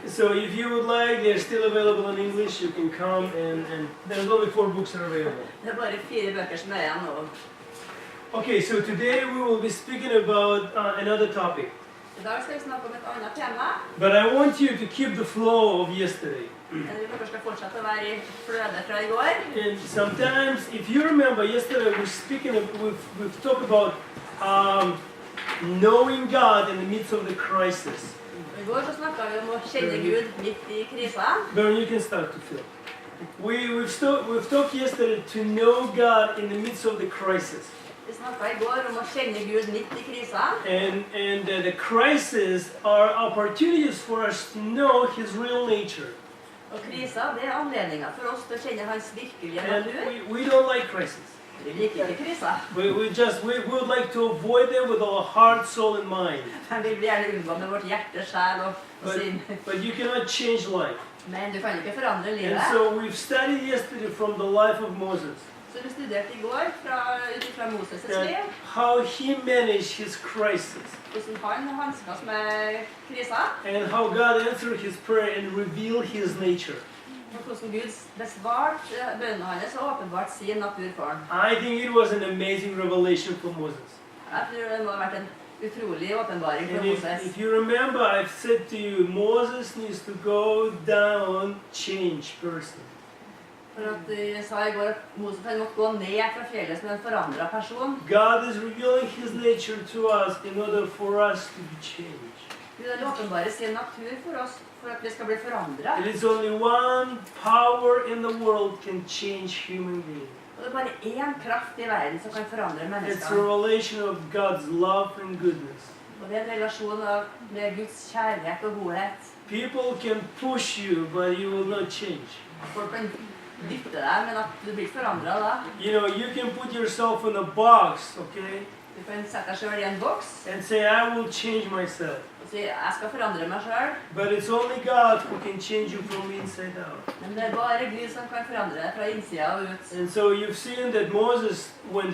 So if you would like, they're still available in English. You can come and there's only 4 books that are available. Det bare 4 bøker som igjen nå. Okay, so today we will be speaking about another topic. I dag skal vi snakke om et annet tema. But I want you to keep the flow of yesterday. Vi skal fortsette å være I flødet fra I går. And sometimes, if you remember, yesterday we've talked about knowing God in the midst of the crisis. I går så snakket vi om å kjenne Gud midt I krisa. Bern, you can start to fill. We've talked yesterday to know God in the midst of the crisis. Vi snakket I går om å kjenne Gud midt I krisa. And the crises are opportunities for us to know His real nature. Og krisa, det anledninger for oss til å kjenne hans virkelige And natur. we don't like crises. Vi liker ikke krisa. We would like to avoid them with our heart, soul, and mind. Men vi vil gjerne unngå med vårt hjerte, sjæl og sinn. But you cannot change life. Men du kan ikke forandre And livet. so we've studied yesterday from the life of Moses. Så vi studerte I går ut fra Moses' liv. How he managed his crisis. Hvordan han hanskes med krisa. And how God answered his prayer and revealed his nature. Og hvordan Gud besvarte bønnen hans og åpenbart sin natur for ham. I think it was an amazing revelation for Moses. Jeg tror det må ha vært en utrolig åpenbaring for And Moses. if you remember, I've said to you, Moses needs to go down, change person. For at jeg sa I går at Moses han måtte gå ned fra fjellet som en forandret person. God is revealing his nature to us in order for us to be changed. Gud har åpenbart sin natur for oss, for at vi skal bli forandret. It is only one power in the world can change human beings. Og det bare én kraft I verden som kan forandre It's a mennesker. revelation of God's love and goodness. Og det en relasjon med Guds kjærlighet og godhet. People can push you, but you will not change. Folk kan dytte deg, men at du blir forandret da. You know, you can put yourself in a box, okay, Du kan sette deg selv I en boks and say, I will change myself. og si, jeg skal forandre meg selv. But it's only God who can change you from inside out. Men det bare Gud som kan forandre deg fra innsida og ut. And so you've seen that Moses, when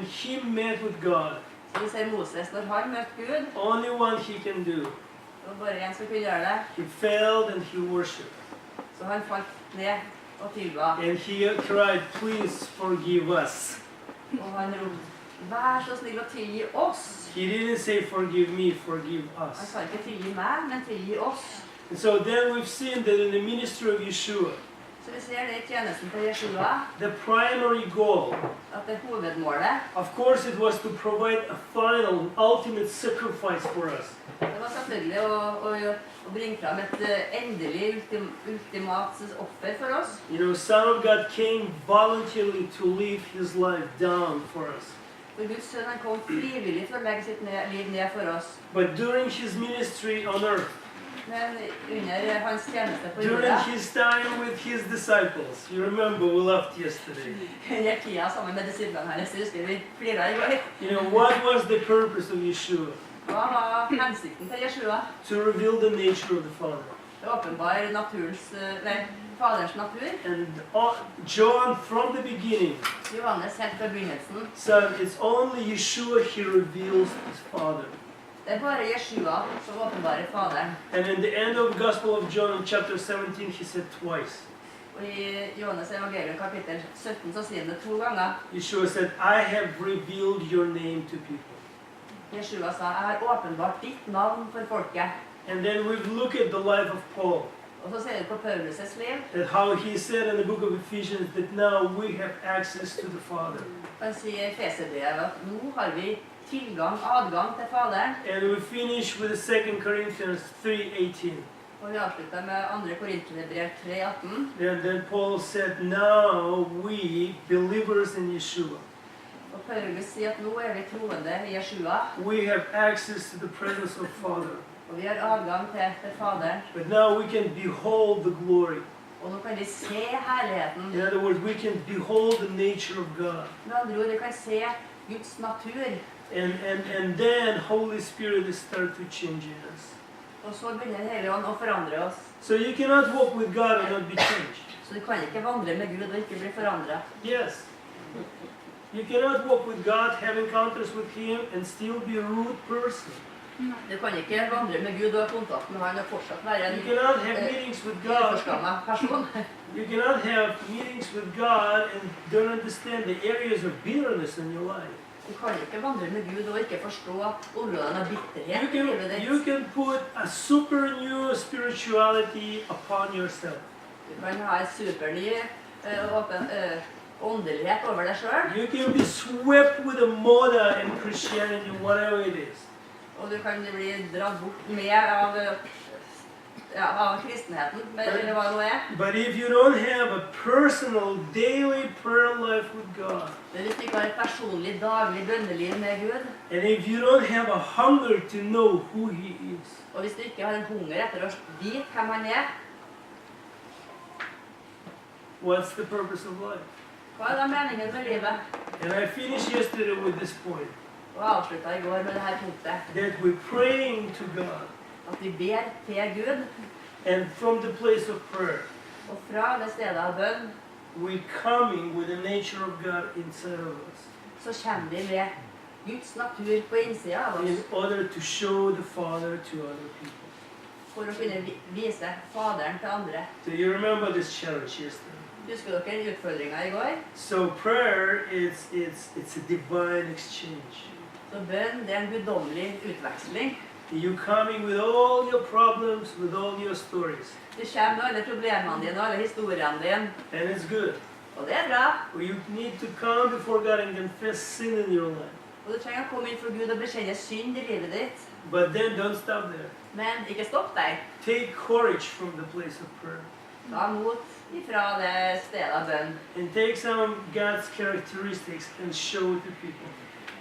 he met with God, Så vi ser Moses, når han møtte Gud, only one he can do. det var bare en som kunne gjøre det. He failed and he worshipped. Så han falt ned og tilba. And he cried, please forgive us. Og han ropte, vær så snill å tilgi oss. He didn't say forgive me, forgive Han us. sa ikke tilgi meg, men tilgi oss. And so then we've seen that in the ministry of Yeshua, Så vi ser det I tjenesten til Jeshua, the primary goal, at det hovedmålet, of course, it was to provide a final, ultimate sacrifice for us. det var selvfølgelig å bringe frem et endelig ultimat offer for oss. You know, Son of God came voluntarily to leave his life down for us. For Guds sønn han kom frivillig for å legge sitt liv ned for oss. But during his ministry on earth, Men under hans tjeneste på during jorda, his time with his disciples, you remember we left yesterday. under tida sammen med disiplene hennes, så husker vi flira I går. You know, what was the purpose of Yeshua? Hva var hensikten til Jeshua? To reveal the nature of the Father. Det åpenbar faderens natur. And John, from the beginning, Johannes helt fra begynnelsen. said it's only Yeshua he reveals his Father. Det bare Jeshua som åpenbarer faderen. And in the end of the Gospel of John, in chapter 17, he said twice. Og I Johannes evangelium kapittel 17 så sier han det 2 ganger. Yeshua said, I have revealed your name to people. Jeshua sa, jeg har åpenbart ditt navn for folket. And then we look at the life of Paul. Og så ser vi på Paulus' liv. That how he said in the book of Ephesians that now we have access to the Father. Han sier I Efeserbrevet at nå har vi adgang til faderen. And we finish with 2 Corinthians 3:18. Og vi avslutter med 2. Korinterbrev 3:18. And then Paul said, now we, believers in Yeshua, Og Paulus sier at nå vi troende I Jeshua. we have access to the presence of Father. Og vi har adgang til faderen. But now we can behold the glory. Og nå kan vi se herligheten. In other words, we can behold the nature of God. Med andre ord, vi kan se Guds natur. And then Holy Spirit is start to change us. Og så begynner Den hellige ånd å forandre oss. So you cannot walk with God and not be changed. Så du kan ikke vandre med Gud og ikke bli forandret. Yes. You cannot walk with God, have encounters with Him, and still be a rude person. Du kan ikke vandre med Gud og ha kontakt med han og fortsatt være You en cannot have meetings with God. uforskammet person. You cannot have meetings with God and don't understand the areas of bitterness in your life. Du kan ikke vandre med Gud og ikke forstå områdene av bitterhet i livet ditt. You can put a super new spirituality upon yourself. Du kan ha en superny åndelighet over deg selv. You can be swept with a moda in Christianity, whatever it is. Og du kan bli dratt bort med av kristenheten, eller hva det nå er. But if you don't have a personal, daily prayer life with God, Men hvis du ikke har et personlig, daglig bønneliv med Gud, and if you don't have a hunger to know who He is, og hvis du ikke har en hunger etter å vite hvem han er, what's the purpose of life? hva er da meningen med livet? And I finished yesterday with this point, Og avsluttet i går med dette punktet. that we're praying to God, At vi ber til Gud, and from the place of prayer, og fra det stedet av bønn, we're coming with the nature of God inside of us, så kommer vi med Guds natur på innsida av in oss, order to show the Father to other people. for å kunne vise Faderen til andre. Do you remember this challenge yesterday? Husker dere utfordringen i går? So prayer it's a divine exchange. Så bønn, det er en guddommelig utveksling. You coming with all your problems, with all your stories, Du kommer med alle problemene dine og alle historiene dine, and it's good. og det er bra. You need to come before God and confess sin in your life. Og du trenger å komme inn for Gud og bekjenne synd i livet ditt. But then don't stop there. Men ikke stopp deg. Take courage from the place of prayer Ta mot ifra det stedet av bønn. and take some of God's characteristics and show it to people.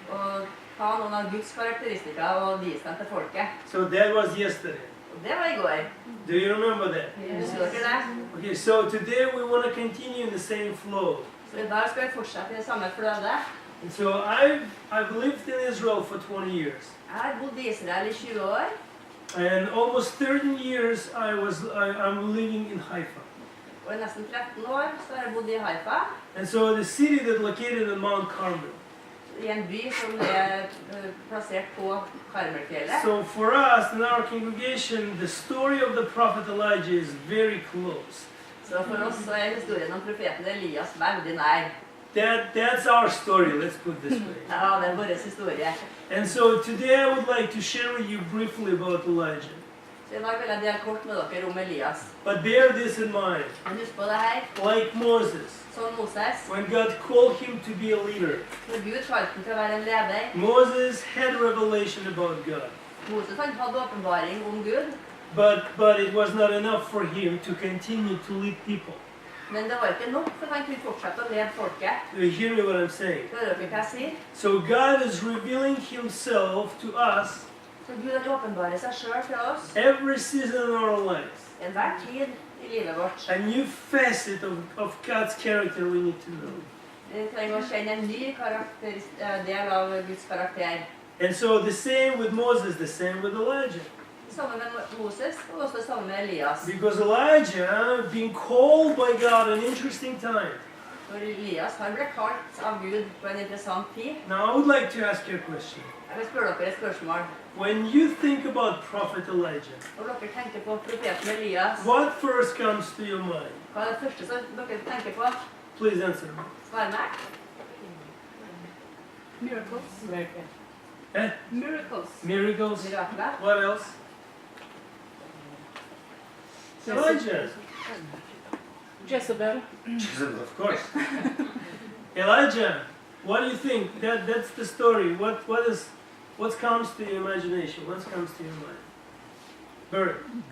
Og ta noen av Guds karakteristikker og vise dem til folket. So that was yesterday. Og det var i går. Do you remember that? Husker dere det? Okay, so today we want to continue in the same flow. Så i dag skal vi fortsette i det samme flødet. And so I've lived in Israel for 20 years. Jeg har bodd i Israel i 20 år. And almost 13 years I'm living in Haifa. Og i nesten 13 år så har jeg bodd i Haifa. And so the city that's located in Mount Carmel. I en by som er plassert på Karmelfjellet. So for us in our congregation, the story of the prophet Elijah is very close. Så for oss så er historien om profeten Elias veldig nær. That's our story, let's put it this way. Ja, det er vår historie. And so today I would like to share with you briefly about Elijah. Så i dag vil jeg dele kort med dere om Elias. But bear this in mind, Men husk på det her, like Moses, som Moses, when God called him to be a leader, når Gud kalte ham til å være en leder, Moses had revelation about God. Moses han hadde åpenbaring om Gud, But it was not enough for him to continue to lead people. men det var ikke nok for han kunne fortsette å lede folket. You hear me what I'm saying? Hører dere hva jeg sier? So God is revealing himself to us Så Gud har åpenbaret seg selv til oss, every season in our lives. enhver tid i livet vårt. A new facet of God's character we need to know. Vi trenger å kjenne en ny del av Guds karakter. And so the same with Moses, the same with Elijah. Sammen med Moses og også sammen med Elias. Because Elijah, being called by God an interesting time. For Elias han ble kalt av Gud på en interessant tid. Now I would like to ask you a question. Jeg vil spørre dere et spørsmål. When you think about prophet Elijah, Når dere tenker på profeten Elias, what first comes to your mind? hva er det første som dere tenker på? Please answer me. Svar meg. Miracles. Eh? Miracles. Miracles. Mirakler. What else? Elijah. Jezebel. Of course. Elijah. What do you think? That's the story. What comes to your imagination? What comes to your mind?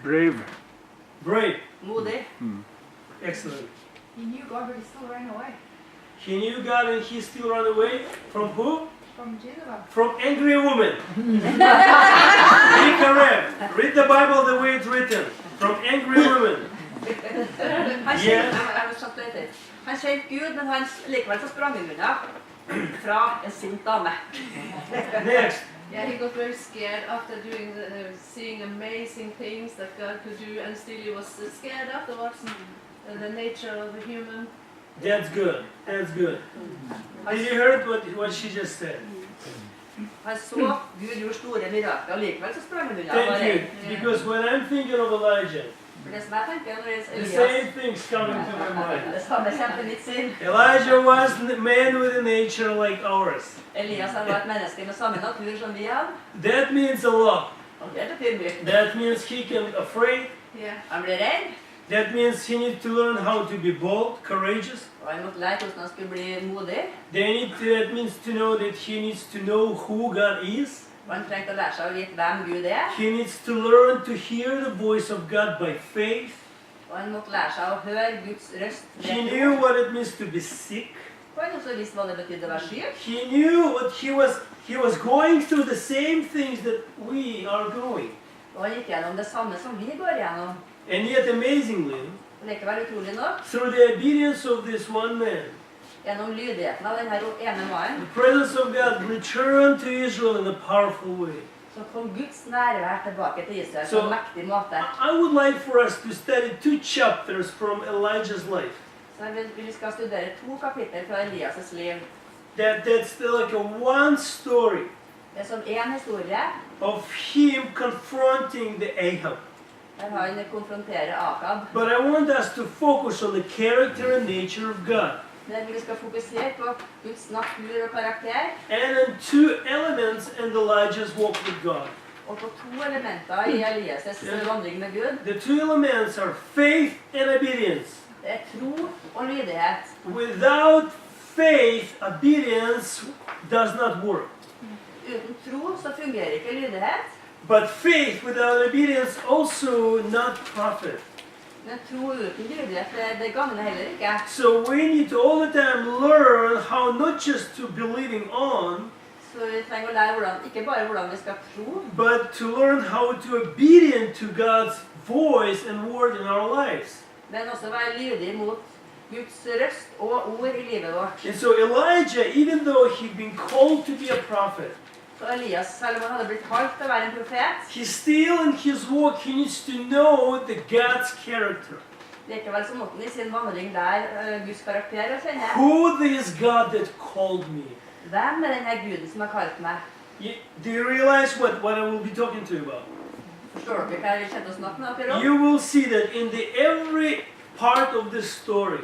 Brave. Brave. Modig. Excellent. He knew God, but he still ran away He knew God and he still ran away from who? from Jezebel. From angry woman. Incorrect. Read the Bible the way it's written. From angry woman. Han kjente Gud, men han likevel så sprang han unna fra en sint dame. Next. Yeah, he got very scared after seeing amazing things that God could do, and still he was scared afterwards. The nature of the human. That's good. That's good. Did you hear what she just said? Han så Gud gjorde store mirakler, og likevel så sprang han unna. Thank you. Because when I'm thinking of Elijah, For det som jeg tenker når det the er same Elias, thing's coming to my mind. det samme kommer til mitt sinn. Elijah was a man with a nature like ours. Elias han var et menneske med samme natur som vi hadde. That means a lot. Og det betyr mye. That means he can be afraid. Yeah. Han ble redd, That means he needs to learn how to be bold, courageous. og han måtte lære hvordan han skulle bli modig. That means to know that he needs to know who God is. Og han trengte å lære seg å vite hvem Gud er. He needs to learn to hear the voice of God by faith. Og han måtte lære seg å høre Guds røst. He knew what it means to be sick. Og han også visste hva det betydde å være syk. He knew what he was going through the same things that we are going. Og han gikk gjennom det samme som vi går gjennom. And yet amazingly, Og likevel utrolig nok, through the obedience of this one man, gjennom lydigheten av denne ene mannen, the presence of God returned to Israel in a powerful way. så kom Guds nærvær tilbake til Israel på Så- en mektig måte. I would like for us to study 2 chapters from Elijah's life. Så vi skal studere 2 kapitler fra Elias' liv. That's like a one story Det er som en historie, of him confronting the Ahab. der han konfronterer Akab. But I want us to focus on the character and nature of God. Men vi skal fokusere på Guds natur og karakter, And on 2 elements in Elijah's walk with God. og på 2 elementer i Elias' vandring med Gud. The 2 elements are faith and obedience. Det er tro og lydighet. Without faith, obedience does not work. Uten tro så fungerer ikke lydighet, But faith without obedience also not profit. men tro uten lydighet, det gagner heller ikke. So we need to all the time learn how not just to believing on, Så vi trenger å lære ikke bare hvordan vi skal tro, but to learn how to obedient to God's voice and word in our lives. men også være lydig mot Guds røst og ord i livet vårt. And so Elijah, even though he'd been called to be a prophet, Så Elias, selv om han hadde blitt kalt til å være en profet, he still in his walk he needs to know the God's character. likevel så måtte han i sin vandring lære Guds karakter å kjenne. Who this God that called me? Hvem er denne Guden som har kalt meg? Do you realize what I will be talking to you about? Forstår dere hva jeg kjente å snakke med dere om? You will see that in every part of this story,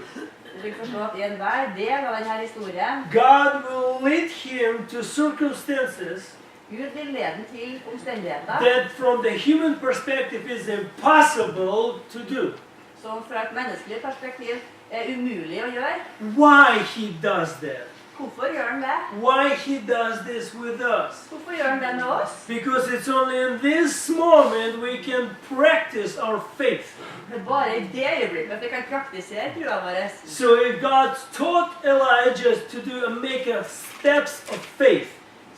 Dere vil forstå at i enhver del av denne historien, God will lead him to circumstances Gud vil lede den til omstendigheter that from the human perspective is impossible to do. som fra et menneskelig perspektiv er umulig å gjøre. Why he does that? Hvorfor gjør han det? Why he does this with us? Hvorfor gjør han det med oss? Because it's only in this moment we can practice our faith. Det er bare i det øyeblikket at vi kan praktisere troa vår. So God taught Elijah to make steps of faith.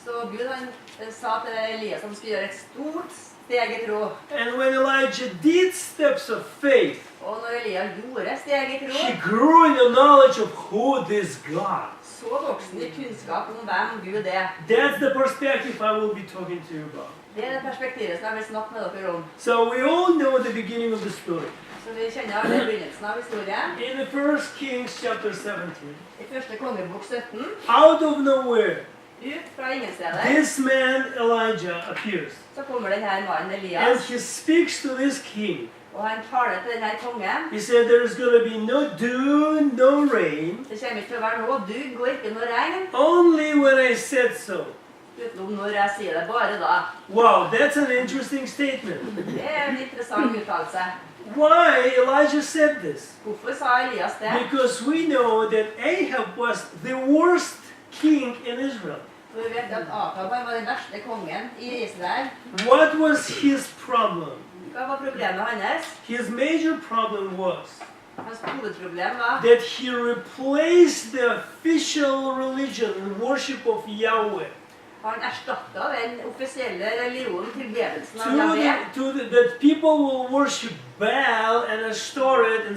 Så Gud han sa til Elias at han skulle gjøre et stort steg i tro. And when Elijah did steps of faith, Og når Elias gjorde steg i tro, he grew in the knowledge of who this God. så vokste han i kunnskap om hvem Gud er. That's the perspective I will be talking to you about. Det er det perspektivet som jeg vil snakke med dere om. So we all know the beginning of the story. Så vi kjenner alle begynnelsen av historien. In the 1 Kings chapter 17, I første kongebok 17, out of nowhere, ut fra ingen steder, this man Elijah appears. så kommer denne mannen And Elias, he speaks to this king. og han taler til denne kongen. He said there's going to be no dew, no rain, Det kommer ikke til å være noe dugg og ikke noe regn, only when I said so. utenom når jeg sier det, bare da. Wow, that's an interesting statement. Det er en interessant uttalelse. Why Elijah said this? Hvorfor sa Elias det? Because we know that Ahab was the worst king in Israel. For vi vet at Akab var den verste kongen i Israel. What was his problem? Hva var problemet hans? His major problem was Hans hovedproblem var that he replaced the official religion and worship of Yahweh han erstattet den offisielle religionen, tilbedelsen av Yahweh. that people will worship Baal and Ashtoreth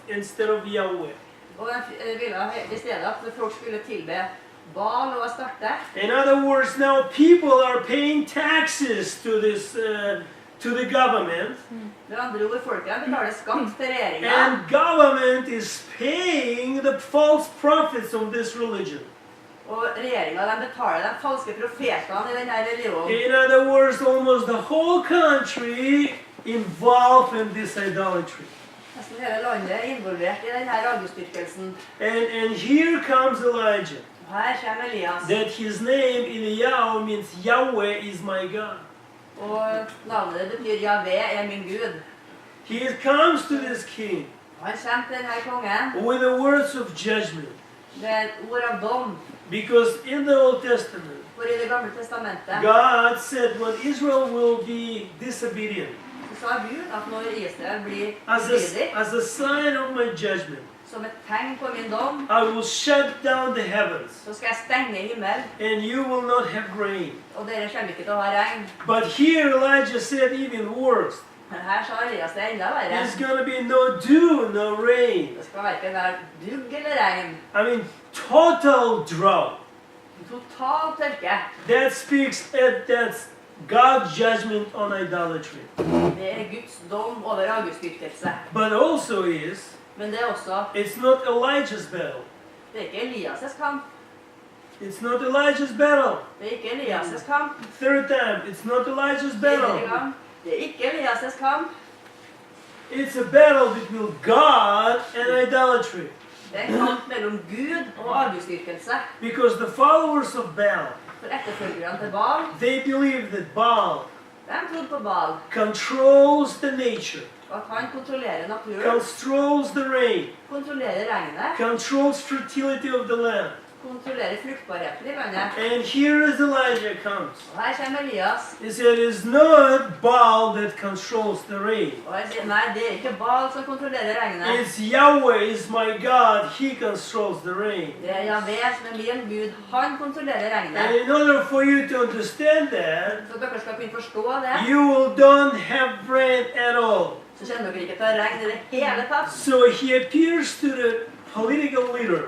instead of Yahweh. Og han ville i stedet at folk skulle tilbe Baal og Astarte. In other words, now people are paying taxes to this to the government, Med andre ord, folket betaler skatt til regjeringen. and government is paying the false prophets of this religion. Og regjeringen, de betaler de falske profetene i denne religionen. In other words, almost the whole country involved in this idolatry. Nesten hele landet er involvert i denne avgudsdyrkelsen. And here comes Elijah. Og her kommer Elias. That his name, Eliyahu, means Yahweh is my God. Og navnet betyr Yahweh er min Gud. He comes to this king Og han kommer til denne kongen with the words of judgment. med ord av dom. Because in the Old Testament, For i det gamle testamentet God said when Israel will be disobedient, så sa Gud at når Israel blir as ulydig, as a sign of my judgment, som et tegn på min dom, I will shut down the heavens, så skal jeg stenge himmelen, and you will not have rain. og dere kommer ikke til å ha regn. But here Elijah said even worse. Men her sa Elias det enda verre. There's going to be no dew, no rain. Det skal hverken være dugg eller regn. I mean, total drought. Total tørke. That speaks, that's God's judgment on idolatry. Det er Guds dom over avgudsdyrkelse. But also is, Men det er også, it's not Elijah's battle. det er ikke Elias' kamp. It's not Elijah's battle. Det er ikke Elias' kamp. Third time, it's not Elijah's Tredje battle. gang. Det er ikke Elias' kamp. It's a battle between God and idolatry. Det er en kamp mellom Gud og avgudsdyrkelse. Because the followers of Baal, For etterfølgerne til Baal, they believe that Baal de trodde på Baal. controls the nature, Og at han kontrollerer naturen, controls the rain, kontrollerer regnet, controls fertility of the land. kontrollerer fruktbarheten i landet. And here as Elijah comes, Og her kommer Elias. he said, it's not Baal that controls the rain. Og han sier, nei, det er ikke Baal som kontrollerer regnet. It's Yahweh is my God, he controls the rain. Det er Yahweh som er min Gud. Han kontrollerer And regnet. in order for you to understand that, Så dere skal kunne forstå det, you don't have rain at all. så kjenner dere ikke til å regne i det hele tatt. So he appears to the political leader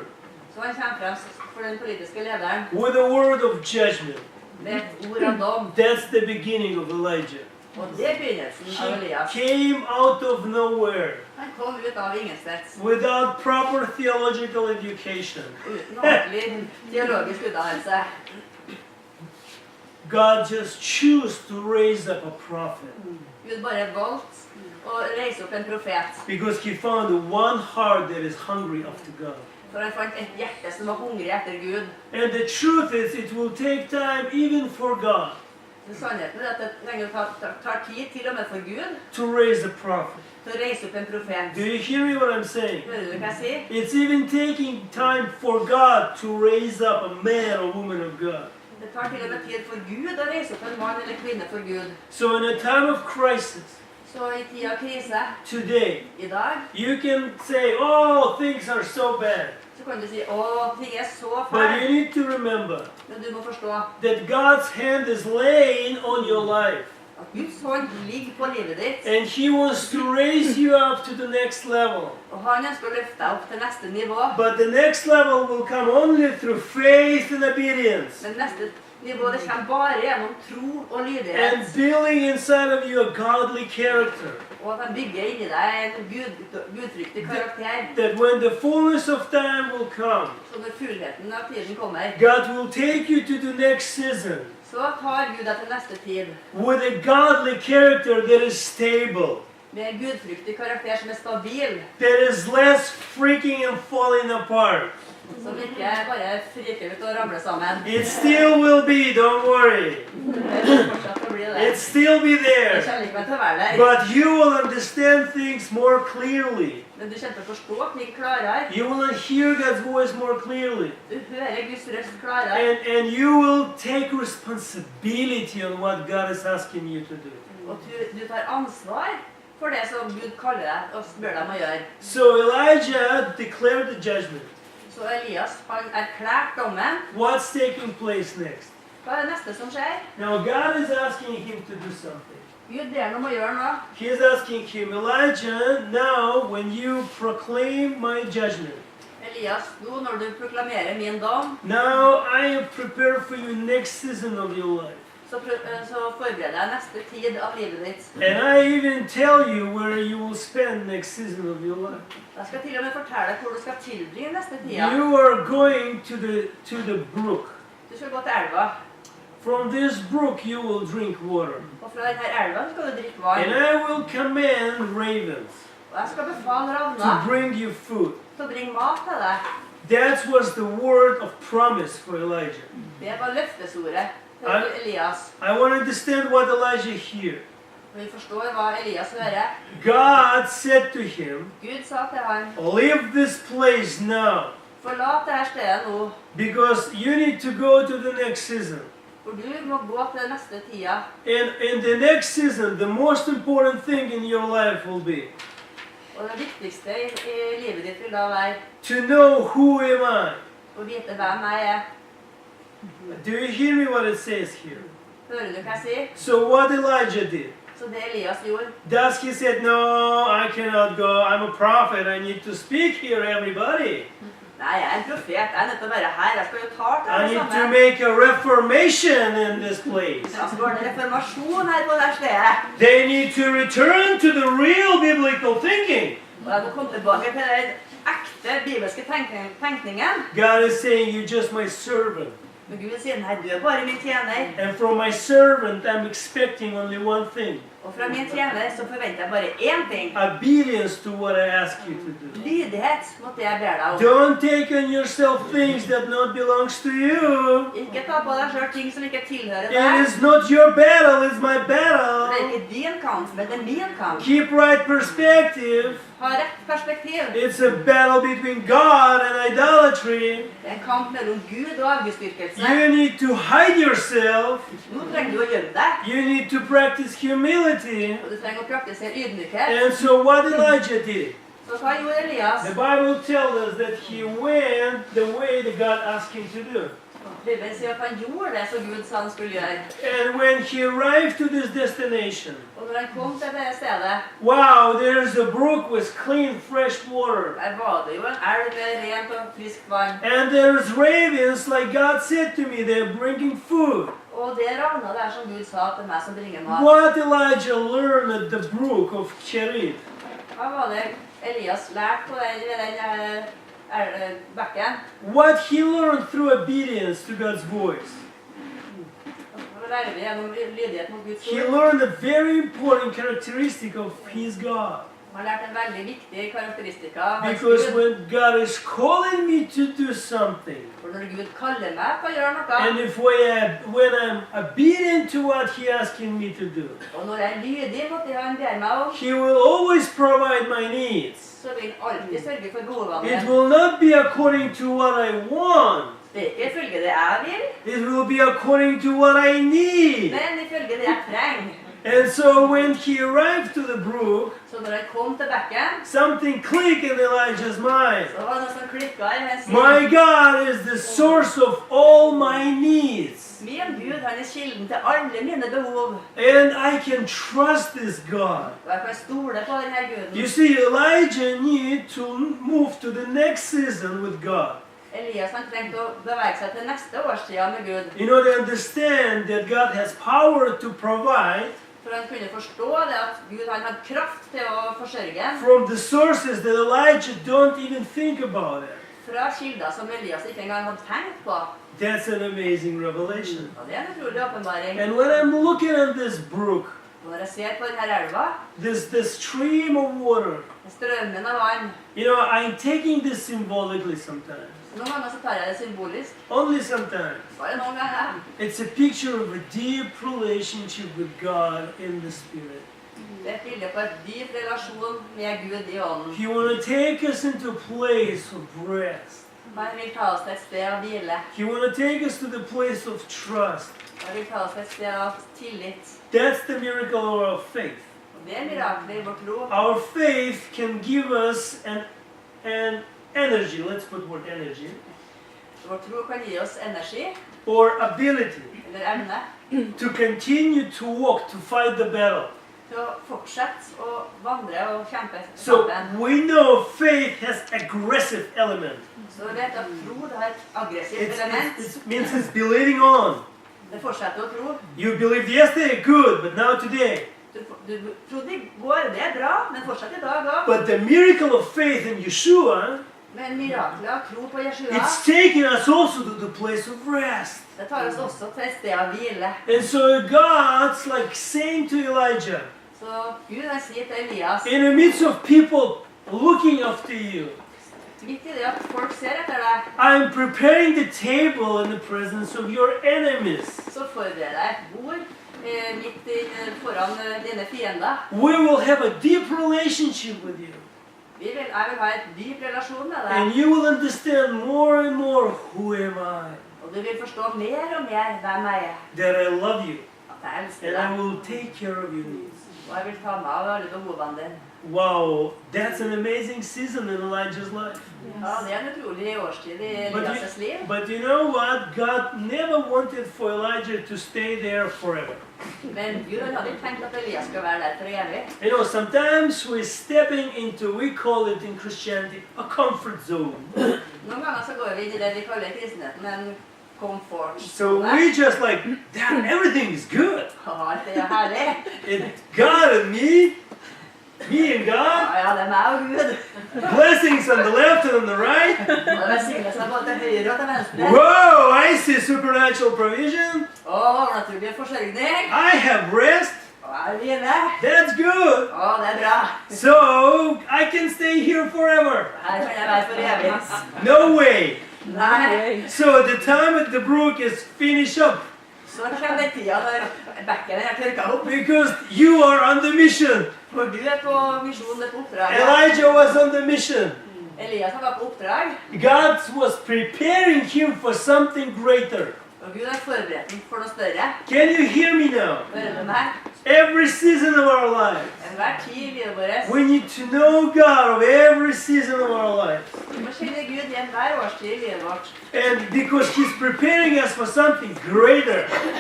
Så han kommer frem for den politiske lederen with a word of judgment. med et ord av dom. That's the beginning of Elijah. Og det er begynnelsen av He Elias. came out of nowhere Han kom ut av ingensteds, without proper theological education. uten ordentlig teologisk utdannelse. God just chose to raise up a prophet Gud bare valgte å reise opp en profet. because he found one heart that is hungry after God. For han fant et hjerte som var hungrig etter Gud. And the truth is, it will take time even for God Så sannheten er at det tar tid til og med for Gud to raise a prophet. til å reise opp en profet. Do you hear me what I'm saying? Hører du hva jeg sier? It's even taking time for God to raise up a man or woman of God. Det tar til og med tid for Gud å reise opp en mann eller kvinne for Gud. So in a time of crisis, Så i tid av krise, today, i dag, you can say, oh, things are so bad. så kan du si, å, ting er så But you fælt. need to remember Men du må forstå that God's hand is laying on your life. at Guds hånd ligger på livet ditt. And he wants to raise you up to the next level. Og han ønsker å løfte deg opp til neste nivå. But the next level will come only through faith and obedience. Men neste nivå, det kommer bare gjennom tro og And lydighet. building inside of you a godly character. Og at han bygger inni deg en gudfryktig karakter. That when the fullness of time will come, Så når fullheten av tiden kommer, God will take you to the next season så tar Gud deg til neste tid with a godly character that is stable, med en gudfryktig karakter som er stabil. that is less freaking and falling apart. Som ikke bare friker ut og ramler sammen. It still will be, don't worry. Det vil fortsatt å bli det. It still be Det there. kommer ikke til å være der. But you will understand things more clearly. Men du kommer til å forstå ting klarere. You will hear God's voice more clearly. Du hører Guds røst klarere. And you will take responsibility on what God is asking you to do. Og du tar ansvar for det som Gud kaller deg og spør deg om å gjøre. So Elijah declared the judgment. Så Elias, han erklærte dommen. What's taking place next? Hva er det neste som skjer? Now God is asking him to do something. Gud ber ham om å gjøre noe. He is asking him, Elijah, now when you proclaim my judgment, Elias, nå når du proklamerer min dom, now I have prepared for you next season of your life. så forbered deg neste tid av livet ditt. And I even tell you where you will spend next season of your life. Jeg skal til og med fortelle deg hvor du skal tilbringe neste tida. You are going to the brook. Du skal gå til elva. From this brook you will drink water. Og fra denne elva skal du drikke vann. And I will command ravens Og jeg skal befale to ravner bring you food. til å bringe mat til deg. That was the word of promise for Elijah. Det var løftesordet til Elias. I want to understand what Elijah heard. Vi forstår hva Elias hører. God said to him, Gud sa til ham, leave this place now, forlat dette stedet nå, because you need to go to the next season. for du må gå til neste tida. And in the next season, the most important thing in your life will be Og det viktigste i livet ditt vil da være to know who am I. å vite hvem jeg er. Do you hear me what it says here? Hører du hva jeg sier? So what Elijah did, Så det Elias gjorde, thus he said, no, I cannot go. I'm a prophet. I need to speak here, everybody. nei, jeg er en profet, jeg er nødt til å være her, jeg skal jo ta til I det need to samme. make a reformation in this place. Jeg skal ordne reformasjon her på det stedet. They need to return to the real biblical thinking. Og jeg må komme tilbake til den ekte bibelske tenkningen. God is saying, you're just my servant. Men Gud sier, nei, du er bare min tjener. And from my servant, I'm expecting only one thing. Og fra min tjener så forventer jeg bare én ting. Obedience to what I ask you to do. Lydighet måtte jeg ber deg om. Don't take on yourself things that not belongs to you. Ikke ta på deg selv ting som ikke tilhører It deg. is not your battle, it's my Det er battle. ikke din kamp, men det er min kamp. Keep right perspective. Ha rett perspektiv. It's a battle between God and idolatry. Det er en kamp mellom Gud og avgudsdyrkelse. You need to hide yourself. Nå trenger du å gjemme deg. You need to practice humility. Og du trenger å praktisere ydmykhet. And so what Elijah did, Så hva gjorde Elias? the Bible tells us that he went the way that God asked him to do. Bibelen sier at han gjorde det som Gud sa han skulle gjøre. And when he arrived to this destination, Og når han kom til det stedet, wow, there's a brook with clean, fresh water. der var det jo en elv med rent og friskt vann. And there's ravens, like God said to me, they're bringing food. Og det ravna der som Gud sa til meg som bringer mat. What Elijah learned at the brook of Cherith. Hva var det Elias lærte på den bekken? What he learned through obedience to God's voice. Hva lærer vi gjennom lydighet mot Guds He ord? learned a very important characteristic of his God. Han lærte en veldig viktig karakteristikk av hans Because Gud. when God is calling me to do something, For når Gud kaller meg til å gjøre noe, and when I'm obedient to what He asking me to do, og når jeg er lydig mot det han ber meg om, He will always provide my needs. så vil han alltid sørge for behovene It mine. will not be according to what I want. Det er ikke ifølge det jeg vil, It will be according to what I need. men ifølge det jeg trenger. And so when he arrived to the brook, Så når jeg kom til bekken, something clicked in Elijah's mind. så var det noe som klikket i hans My liv. God is the source of all my needs. Min Gud, han er kilden til alle mine behov. And I can trust this God. Og jeg kan stole på denne Guden. You see, Elijah needed to move to the next season with God. Elias han trengte å bevege seg til neste årstida med Gud. In order to understand that God has power to provide For han kunne forstå det at Gud han hadde kraft til å forsørge from the sources that Elijah don't even think about it. fra kilder som Elias ikke engang hadde tenkt på. That's an amazing revelation. Og det er en utrolig åpenbaring. And when I'm looking at this brook, Og når jeg ser på denne elva, this stream of water, strømmen av vann, you know, I'm taking this symbolically sometimes. noen ganger så tar jeg det symbolisk. Only sometimes. Bare noen ganger. It's a picture of a deep relationship with God in the Spirit. Det er et bilde på et dyp relasjon med Gud i ånden. He want to take us into a place of rest. Han vil ta oss til et sted av hvile. He want to take us to the place of trust. Han vil ta oss til et sted av tillit. That's the miracle of our faith. Og det er miraklet i vår tro. Our faith can give us an energy, let's put word energy, Vår tro kan gi oss energi, or ability eller evne, to continue to walk, to fight the battle. til å fortsette å vandre og kjempe So kampen. we know faith has aggressive element. Så vi vet at tro det har et aggressivt element. It means it's believing on. Det fortsetter å tro. You believed yesterday, good, but now today. Du trodde I går, det bra, men fortsatt I dag også. But the miracle of faith in Yeshua, Men miraklet av tro på Jeshua, it's taking us also to the place of rest. det tar oss også til et sted av hvile. And so God's like saying to Elijah, Så Gud han sier til Elias, in the midst of people looking after you, midt I det at folk ser etter deg, I'm preparing the table in the presence of your enemies. så forbered deg et bord foran dine fiender. We will have a deep relationship with you. Jeg vil ha et dyp relasjon med And deg. you will understand more and more who am I. Og du vil forstå mer og mer hvem jeg That I love you. At jeg elsker And I deg. will take care of your needs. Og jeg vil ta meg av alle behovene dine. Wow, that's an amazing season in Elijah's life. Ja, det en utrolig årstid I Elias' liv. But you know what? God never wanted for Elijah to stay there forever. Men Gud hadde ikke tenkt at Elias skulle være der for evig. You know, sometimes we're stepping into, we call it in Christianity, a comfort zone. Noen ganger så går vi inn I det vi kaller kristenheten en comfort So zone. we just like, damn, everything is good. Og alt det herlig. It's God and me and God. Ja, det meg og Gud. Blessings on the left and on the right. Og det velsignelsen både til høyre og til venstre. Whoa, I see supernatural provision. Og overnaturlig forsørgning. I have rest. Og jeg hvile. That's good. Og det bra. So I can stay here forever. Her kan jeg være for evig. No way. Nei. So the time at the brook is finished up Så kommer det tida når bekken tørket opp. because you are on the mission. For du på misjon, på oppdrag. Elijah was on the mission. Elias var på oppdrag. God was preparing him for something greater. Og Gud forberedt ham for noe større. Can you hear me now? Hører du meg? Every season of our lives, Enhver tid I livet vårt. we need to know God of every season of our lives. Vi må kjenne Gud I enhver årstid I livet vårt. And because He's preparing us for something greater.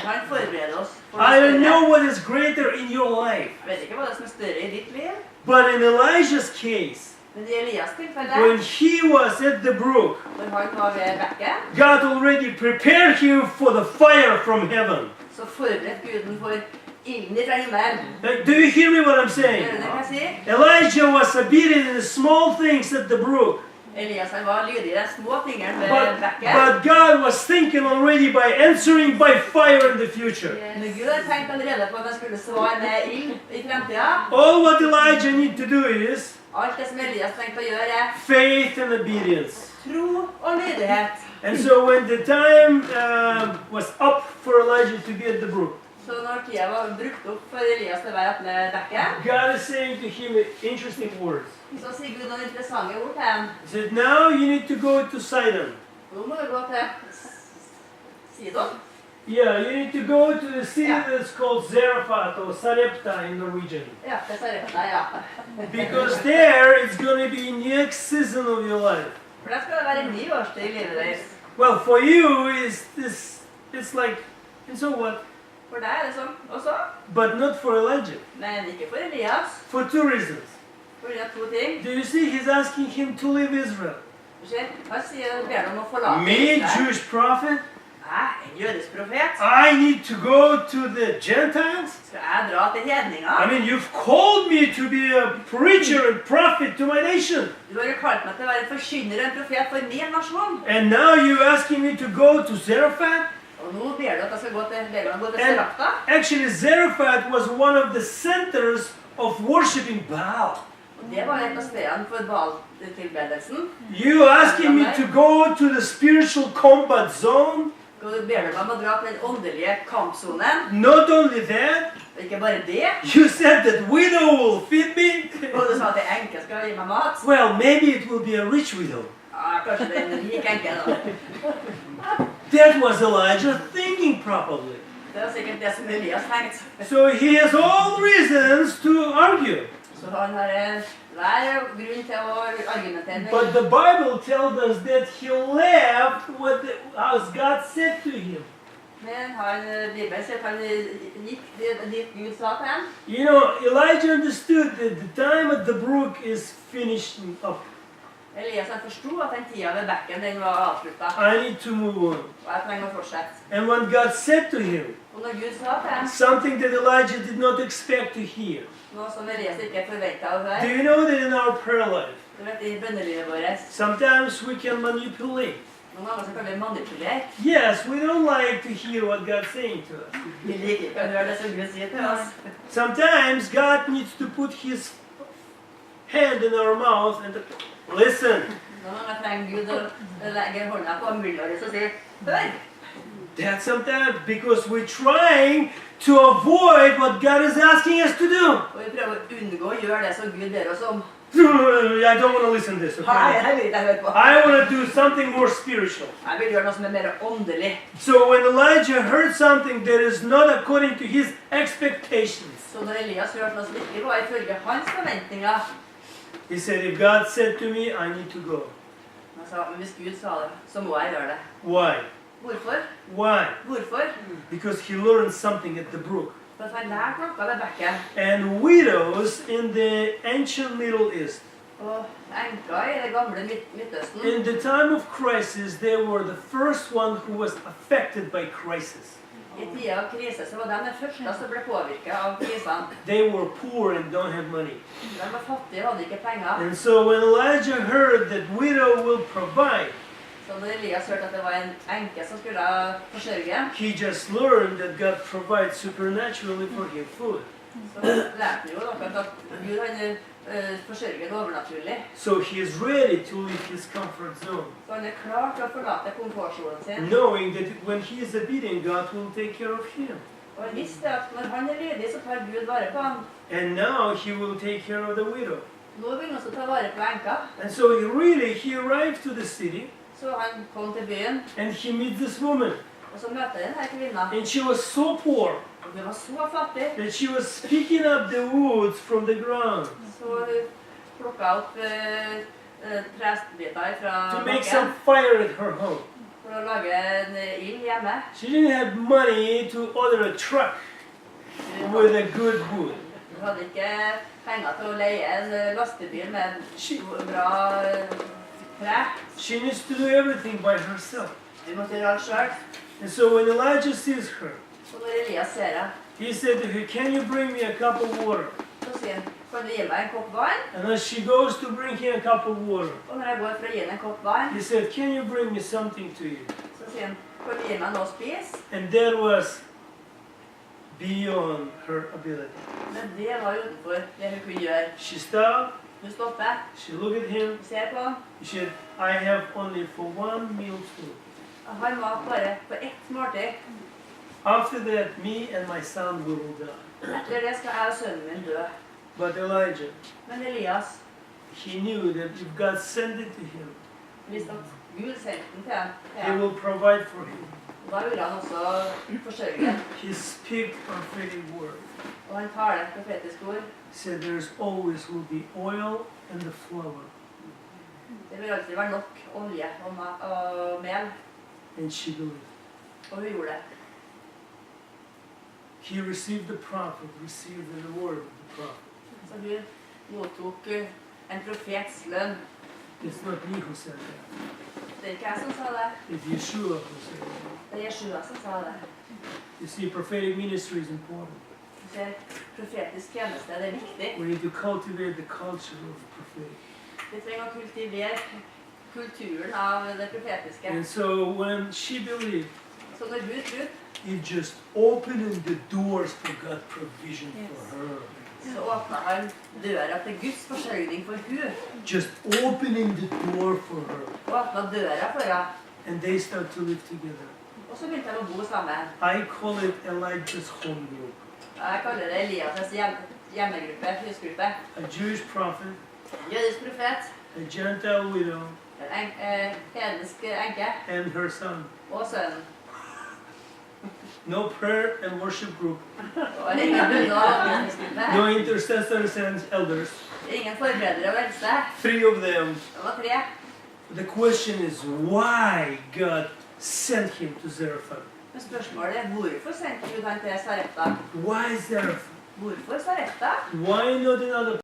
Han forbereder oss for I noe don't know større. what is greater in your life. Jeg vet ikke hva det som større I ditt liv. But in Elijah's case, Men I Elias tilfelle, when he was at the brook, når han var ved bekken, God already prepared him for the fire from heaven. så forberedte Guden for ilden fra himmelen. Do you hear me what I'm Hører saying? du det jeg sier? Elijah was obedient in the small things at the brook. Elias han var lydig I de små tingene ved But bekken. God was thinking already by answering by fire in the future. Men Gud har tenkt allerede på at han skulle svare med ild I fremtiden. All what Elijah needs to do is Alt det som Elias tenkte å gjøre, faith and obedience. tro og lydighet. And so when the time was up for Elijah to be at the brook, Så når tida var brukt opp for Elias til å være med bekken, God is saying to him interesting words. så sier Gud noen interessante ord til ham. He said, now you need to go to Sidon. Nå må du gå til Sidon. Yeah, you need to go to the city that's called Zarephath or Sarepta in Norwegian. Ja, det ser jeg på deg, ja. Because there it's going to be next season of your life. For det skal være en ny årstid I livet deres. Well, for you, it's like, and so what? For deg det sånn også, But not for Elijah. men ikke for Elias. For two reasons. For det to ting. Do you see he's asking him to leave Israel? Du ser, han ber om å forlate Me, Israel. Jewish prophet? En jødisk profet. I need to go to the Gentiles? Skal jeg dra til hedninger? I mean, you've called me to be a preacher and prophet to my nation. Du har jo kalt meg til å være en forkynner og en profet for min nasjon. And now you're asking me to go to Zarephath? Og nå ber du at jeg skal gå til Sarepta. Actually, Zarephath was one of the centers of worshiping Baal. Og det var et av stedene for Baal-tilbedelsen. You asking me to go to the spiritual combat zone? Og du ber du meg om å dra til den åndelige kampzonen. Not only that, Og ikke bare det. you said that widow will feed me. Og du sa at enke skal gi meg mat. Well, maybe it will be a rich widow. Ja, kanskje det en rik enke da. That was Elijah thinking properly. Det var sikkert det som Elias tenkte. So he has all reasons to argue. Så han har hver grunn til å argumentere med. But the Bible tells us that he left as God said to him. Men Bibelen sier at han gikk dit Gud sa til ham. You know, Elijah understood that the time at the brook is finishing up. Elias han forstod at den tida ved bekken den var avsluttet. I need to move on. Og jeg trenger å fortsette. And when God said to him Og når Gud sa til ham, something that Elijah did not expect to hear, noe som Elias ikke forventet å do høre, you know that in our prayer life, du vet i bønnelivet vårt, sometimes we can manipulate? noen ganger så kan vi manipulere. Yes, we don't like to hear what God's saying to us. Vi liker ikke å høre det som Gud sier til oss. Sometimes God needs to put his hand in our mouth and listen. Noen ganger trenger Gud å legge hånda på munnen vår og si, hør! That's sometimes because we're trying to avoid what God is asking us to do. Og vi prøver å unngå å gjøre det som Gud ber oss om. I don't want to listen to this, Nei, okay? jeg vil ikke høre på. I want to do something more spiritual. Jeg vil gjøre noe som mer åndelig. So when Elijah heard something that is not according to his expectations, Så når Elias hørte noe som ikke var ifølge hans forventninger, he said, if God said to me, I need to go. han sa, men hvis Gud sa det, så må jeg gjøre det. Why? Hvorfor? Why? Hvorfor? Because he learned something at the brook. For at han lærte noe ved bekken. And widows in the ancient Middle East, Og enka i det gamle Midtøsten, in the time of crisis, they were the first one who was affected by crisis. i tida av krise, så var de den første som ble påvirket av krisene. They were poor and don't have money. De var fattige og hadde ikke penger. And so when Elijah heard that widow will provide, Så når Elias hørte at det var en enke som skulle forsørge, he just learned that God provides supernaturally for him food. så lærte han jo noe at Gud han forsørger overnaturlig. So he is ready to leave his comfort zone, Så han klar til å forlate komfortsonen sin. knowing that when he is obedient, God will take care of him. Og han visste at når han lydig, så tar Gud vare på ham. And now he will take care of the widow. Nå vil han også ta vare på enka. And so he arrived to the city, Så han kom til byen, and he meets this woman. og så møter denne kvinna. And she was so poor Og hun var så fattig, that she was picking up the woods from the ground så hun plukket opp trestbiter fra to make bakken some fire at her home. for å lage en ild hjemme. She didn't have money to order a truck with a good wood. Hun hadde ikke penger til å leie en lastebil med bra tre. She needs to do everything by herself. Hun måtte gjøre alt selv. And so when Elijah sees her, Så når Elias ser henne, he said to her, can you bring me a cup of water? så sier han, kan du gi meg en kopp vann? And as she goes to bring him a cup of water, Og når jeg går for å gi henne en kopp vann, he said, can you bring me something to eat? så sier han, kan du gi meg noe å spise? And that was beyond her ability. Men det var utenfor det hun kunne gjøre. She stopped, Hun stopper, she looked at him, hun ser på ham, she said, I have only for one meal food. og han var bare på ett måltid. After that, me and my son will die. Etter det skal jeg og sønnen min dø. But Elijah, Men Elias he knew that if God sent it to him, visste at Gud sendte den til ham. he will provide for him. Og da ville han også forsørge. He speak prophetic word. Og han taler et profetisk ord. He said there's always will be oil and the flour. Det vil alltid være nok olje og mel. And she believed. Og hun gjorde det. He received the prophet, received the reward of the prophet. Så hun mottok en profets lønn. It's not me who said that. Det er ikke jeg som sa det. It's Yeshua who said that. Det er Jeshua som sa det. You see, prophetic ministry is important. Du ser, profetisk tjeneste, det er viktig. We need to cultivate the culture of the prophetic. Vi trenger å kultivere kulturen av det profetiske. And so when she believed, Så når Gud trodde, it just opening the doors for God's provision for her. så åpnet han døra til Guds forsørgning for hun. Just opening the door for her. Åpnet døra for henne. And they start to live together. Og så begynte de å bo sammen. I call it Elijah's home group. Jeg kaller det Elias' hjemmegruppe, husgruppe. A Jewish prophet, Jødisk profet, a Gentile widow, en hedensk enke and her son. og sønnen. No prayer and worship group. Og ingen bønner og lovgivningsgruppe. No intercessors and elders. Ingen forberedere og eldste. 3 of them. Det var 3. The question is why God sent him to Zarephath. Men spørsmålet er, hvorfor sendte Gud han til Sarepta? Why Zarephath? Hvorfor Sarepta? Why not another